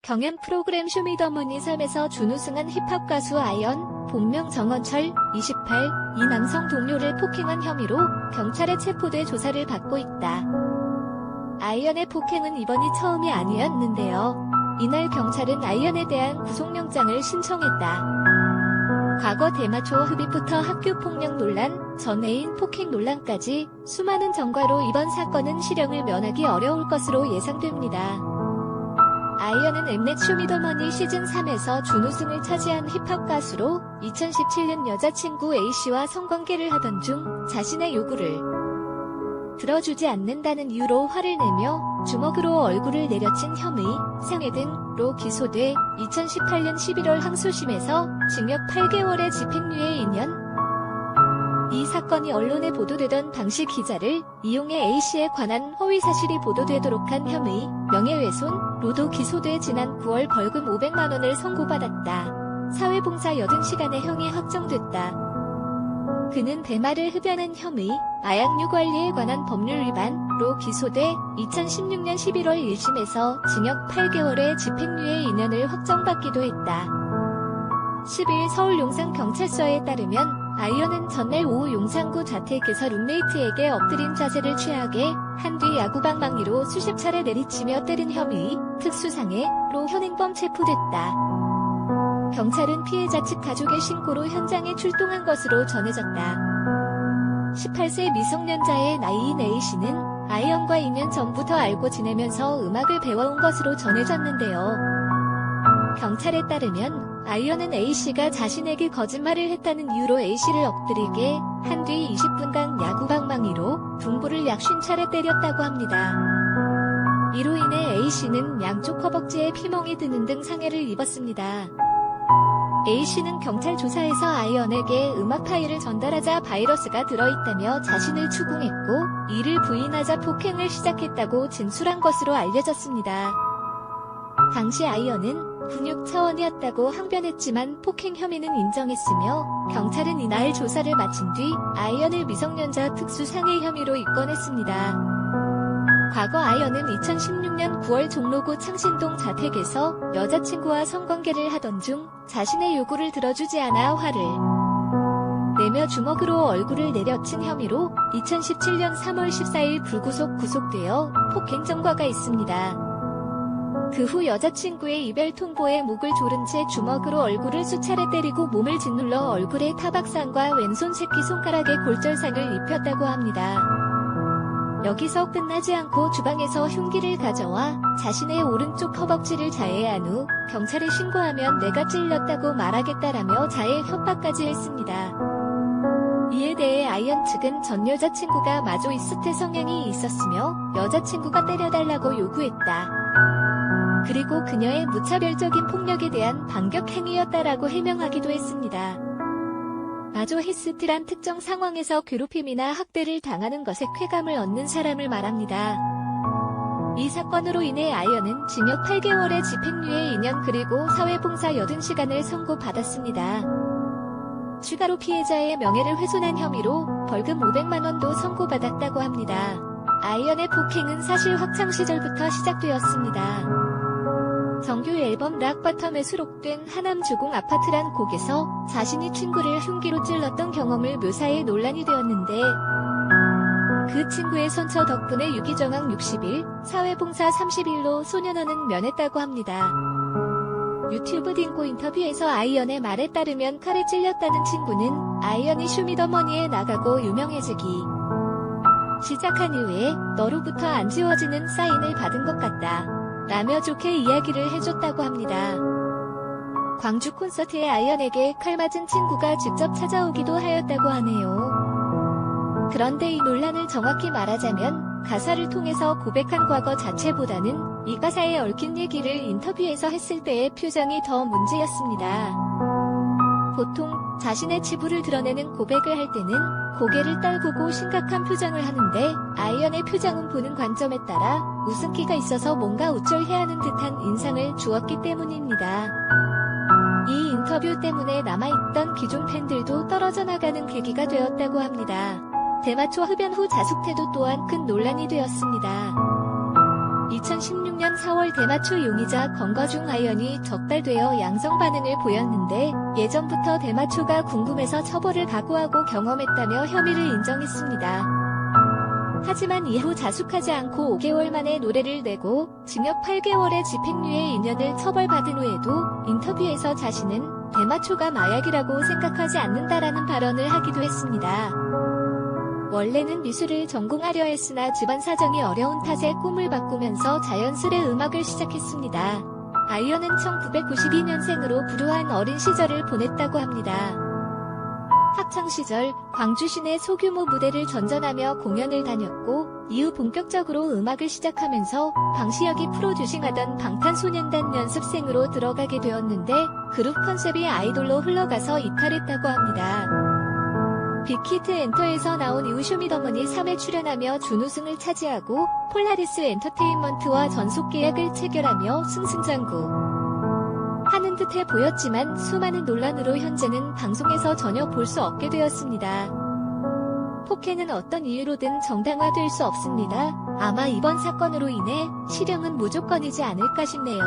경연 프로그램 쇼미더머니 3에서 준우승한 힙합 가수 아이언, 본명 정원철, 28, 이 남성 동료를 폭행한 혐의로 경찰에 체포돼 조사를 받고 있다. 아이언의 폭행은 이번이 처음이 아니었는데요. 이날 경찰은 아이언에 대한 구속영장을 신청했다. 과거 대마초 흡입부터 학교폭력 논란, 전애인 폭행 논란까지 수많은 전과로 이번 사건은 실형을 면하기 어려울 것으로 예상됩니다. 아이언은 엠넷 쇼미더머니 시즌3에서 준우승을 차지한 힙합 가수로 2017년 여자친구 A씨와 성관계를 하던 중 자신의 요구를 들어주지 않는다는 이유로 화를 내며 주먹으로 얼굴을 내려친 혐의, 상해 등로 기소돼 2018년 11월 항소심에서 징역 8개월의 집행유예 2년. 이 사건이 언론에 보도되던 당시 기자를 이용해 A씨에 관한 허위사실이 보도되도록 한 혐의, 명예훼손로도 기소돼 지난 9월 벌금 500만원을 선고받았다. 사회봉사 80시간의 형이 확정됐다. 그는 대마를 흡연한 혐의, 마약류 관리에 관한 법률 위반로 기소돼 2016년 11월 1심에서 징역 8개월의 집행유예 2년을 확정받기도 했다. 10일 서울 용산경찰서에 따르면 아이언은 전날 오후 용산구 자택에서 룸메이트에게 엎드린 자세를 취하게 한 뒤 야구방망이로 수십 차례 내리치며 때린 혐의, 특수상해로 현행범 체포됐다. 경찰은 피해자 측 가족의 신고로 현장에 출동한 것으로 전해졌다. 18세 미성년자의 나이인 A씨는 아이언과 2년 전부터 알고 지내면서 음악을 배워온 것으로 전해졌는데요. 경찰에 따르면 아이언은 A씨가 자신에게 거짓말을 했다는 이유로 A씨를 엎드리게 한 뒤 20분간 야구방망이로 둔부를 약 50차례 때렸다고 합니다. 이로 인해 A씨는 양쪽 허벅지에 피멍이 드는 등 상해를 입었습니다. A씨는 경찰 조사에서 아이언에게 음악 파일을 전달하자 바이러스가 들어있다며 자신을 추궁했고 이를 부인하자 폭행을 시작했다고 진술한 것으로 알려졌습니다. 당시 아이언은 훈육 차원이었다고 항변했지만 폭행 혐의는 인정했으며 경찰은 이날 조사를 마친 뒤 아이언을 미성년자 특수상해 혐의로 입건했습니다. 과거 아이언은 2016년 9월 종로구 창신동 자택에서 여자친구와 성관계를 하던 중 자신의 요구를 들어주지 않아 화를 내며 주먹으로 얼굴을 내려친 혐의로 2017년 3월 14일 불구속 구속되어 폭행 전과가 있습니다. 그 후 여자친구의 이별 통보에 목을 조른 채 주먹으로 얼굴을 수차례 때리고 몸을 짓눌러 얼굴에 타박상과 왼손 새끼손가락에 골절상을 입혔다고 합니다. 여기서 끝나지 않고 주방에서 흉기를 가져와 자신의 오른쪽 허벅지를 자해한 후 경찰에 신고하면 내가 찔렸다고 말하겠다라며 자해 협박까지 했습니다. 이에 대해 아이언 측은 전 여자친구가 마조이스트 성향이 있었으며 여자친구가 때려달라고 요구했다. 그리고 그녀의 무차별적인 폭력에 대한 반격 행위였다라고 해명하기도 했습니다. 마조히스트란 특정 상황에서 괴롭힘이나 학대를 당하는 것에 쾌감을 얻는 사람을 말합니다. 이 사건으로 인해 아이언은 징역 8개월의 집행유예 2년 그리고 사회봉사 80시간을 선고받았습니다. 추가로 피해자의 명예를 훼손한 혐의로 벌금 500만원도 선고받았다고 합니다. 아이언의 폭행은 사실 학창시절부터 시작되었습니다. 정규 앨범 락바텀에 수록된 하남주공 아파트란 곡에서 자신이 친구를 흉기로 찔렀던 경험을 묘사해 논란이 되었는데 그 친구의 선처 덕분에 유기정학 60일, 사회봉사 30일로 소년원은 면했다고 합니다. 유튜브 딩고 인터뷰에서 아이언의 말에 따르면 칼에 찔렸다는 친구는 아이언이 쇼미더머니에 나가고 유명해지기 시작한 이후에 너로부터 안 지워지는 사인을 받은 것 같다 라며 좋게 이야기를 해줬다고 합니다. 광주 콘서트에 아이언에게 칼 맞은 친구가 직접 찾아오기도 하였다고 하네요. 그런데 이 논란을 정확히 말하자면 가사를 통해서 고백한 과거 자체보다는 이 가사에 얽힌 얘기를 인터뷰에서 했을 때의 표정이 더 문제였습니다. 보통 자신의 치부를 드러내는 고백을 할 때는 고개를 떨구고 심각한 표정을 하는데 아이언의 표정은 보는 관점에 따라 웃음기가 있어서 뭔가 우쭐해야 하는 듯한 인상을 주었기 때문입니다. 이 인터뷰 때문에 남아있던 기존 팬들도 떨어져 나가는 계기가 되었다고 합니다. 대마초 흡연 후 자숙 태도 또한 큰 논란이 되었습니다. 2016년 4월 대마초 용의자 건거중 아연이 적발되어 양성 반응을 보였는데 예전부터 대마초가 궁금해서 처벌을 각오하고 경험했다며 혐의를 인정했습니다. 하지만 이후 자숙하지 않고 5개월 만에 노래를 내고 징역 8개월의 집행유예 2년을 처벌받은 후에도 인터뷰에서 자신은 대마초가 마약이라고 생각하지 않는다라는 발언을 하기도 했습니다. 원래는 미술을 전공하려 했으나 집안 사정이 어려운 탓에 꿈을 바꾸면서 자연스레 음악을 시작했습니다. 아이언은 1992년생으로 불우한 어린 시절을 보냈다고 합니다. 학창시절 광주 시내 소규모 무대를 전전하며 공연을 다녔고 이후 본격적으로 음악을 시작하면서 방시혁이 프로듀싱하던 방탄소년단 연습생으로 들어가게 되었는데 그룹 컨셉이 아이돌로 흘러가서 이탈했다고 합니다. 빅히트 엔터에서 나온 이후 쇼미더머니 3에 출연하며 준우승을 차지하고 폴라리스 엔터테인먼트와 전속 계약을 체결하며 승승장구 하는 듯해 보였지만 수많은 논란으로 현재는 방송에서 전혀 볼 수 없게 되었습니다. 폭행은 어떤 이유로든 정당화될 수 없습니다. 아마 이번 사건으로 인해 실형은 무조건이지 않을까 싶네요.